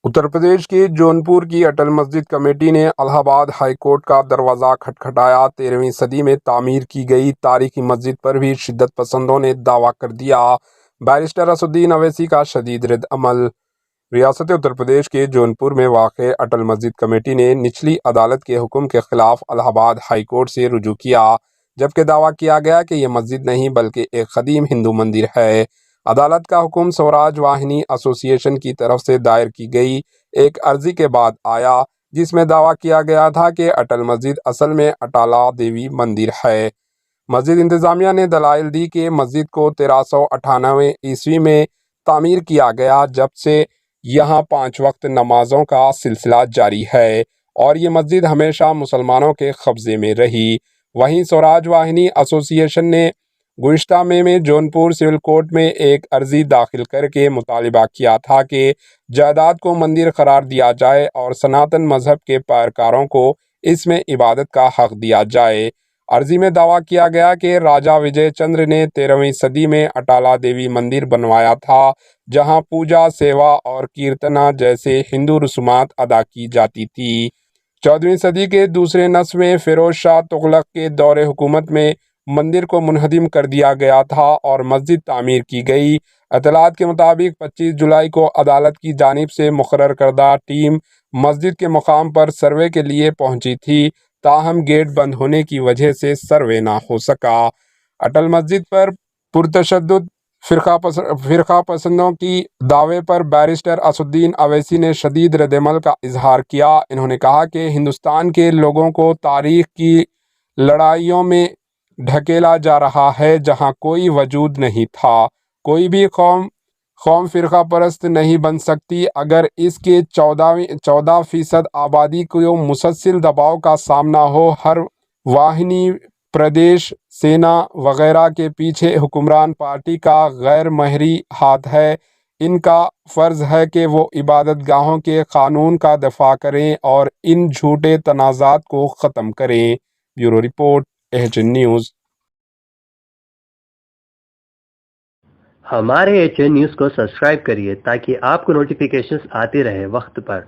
اتر پردیش کے جونپور کی اٹل مسجد کمیٹی نے الہ آباد ہائی کورٹ کا دروازہ کھٹکھٹایا۔ 13ویں صدی میں تعمیر کی گئی تاریخی مسجد پر بھی شدت پسندوں نے دعویٰ کر دیا۔ بیرسٹر اسد الدین اویسی کا شدید رد عمل۔ ریاست اتر پردیش کے جونپور میں واقع اٹل مسجد کمیٹی نے نچلی عدالت کے حکم کے خلاف الہ آباد ہائی کورٹ سے رجوع کیا، جبکہ دعویٰ کیا گیا کہ یہ مسجد نہیں بلکہ ایک قدیم ہندو مندر ہے۔ عدالت کا حکم سوراج واہنی ایسوسی ایشن کی طرف سے دائر کی گئی ایک عرضی کے بعد آیا، جس میں دعویٰ کیا گیا تھا کہ اٹل مسجد اصل میں اٹالہ دیوی مندر ہے۔ مسجد انتظامیہ نے دلائل دی کہ مسجد کو 1398 عیسوی میں تعمیر کیا گیا، جب سے یہاں 5 وقت نمازوں کا سلسلہ جاری ہے اور یہ مسجد ہمیشہ مسلمانوں کے قبضے میں رہی۔ وہیں سوراج واہنی ایسوسی ایشن نے گزشتہ مئی میں جونپور سول کورٹ میں ایک عرضی داخل کر کے مطالبہ کیا تھا کہ جائیداد کو مندر قرار دیا جائے اور سناتن مذہب کے پیروکاروں کو اس میں عبادت کا حق دیا جائے۔ عرضی میں دعویٰ کیا گیا کہ راجا وجے چندر نے 13ویں صدی میں اٹالہ دیوی مندر بنوایا تھا، جہاں پوجا، سیوا اور کیرتنا جیسے ہندو رسومات ادا کی جاتی تھی۔ 14ویں صدی کے دوسرے نصف میں فیروز شاہ تغلق کے دور حکومت میں مندر کو منہدم کر دیا گیا تھا اور مسجد تعمیر کی گئی۔ اطلاعات کے مطابق 25 جولائی کو عدالت کی جانب سے مقرر کردہ ٹیم مسجد کے مقام پر سروے کے لیے پہنچی تھی، تاہم گیٹ بند ہونے کی وجہ سے سروے نہ ہو سکا۔ اٹل مسجد پر پرتشدد فرقہ پسندوں کی دعوے پر بیرسٹر اسد الدین اویسی نے شدید رد عمل کا اظہار کیا۔ انہوں نے کہا کہ ہندوستان کے لوگوں کو تاریخ کی لڑائیوں میں ڈھکیلا جا رہا ہے جہاں کوئی وجود نہیں تھا۔ کوئی بھی قوم فرقہ پرست نہیں بن سکتی اگر اس کے 14% آبادی کو مسلسل دباؤ کا سامنا ہو۔ ہر واہنی پردیش، سینا وغیرہ کے پیچھے حکمران پارٹی کا غیر محری ہاتھ ہے۔ ان کا فرض ہے کہ وہ عبادت گاہوں کے قانون کا دفاع کریں اور ان جھوٹے تنازعات کو ختم کریں۔ Bureau report, H N news. ہمارے ایچ این نیوز کو سبسکرائب کریے تاکہ آپ کو نوٹیفیکیشنز آتے رہے وقت پر۔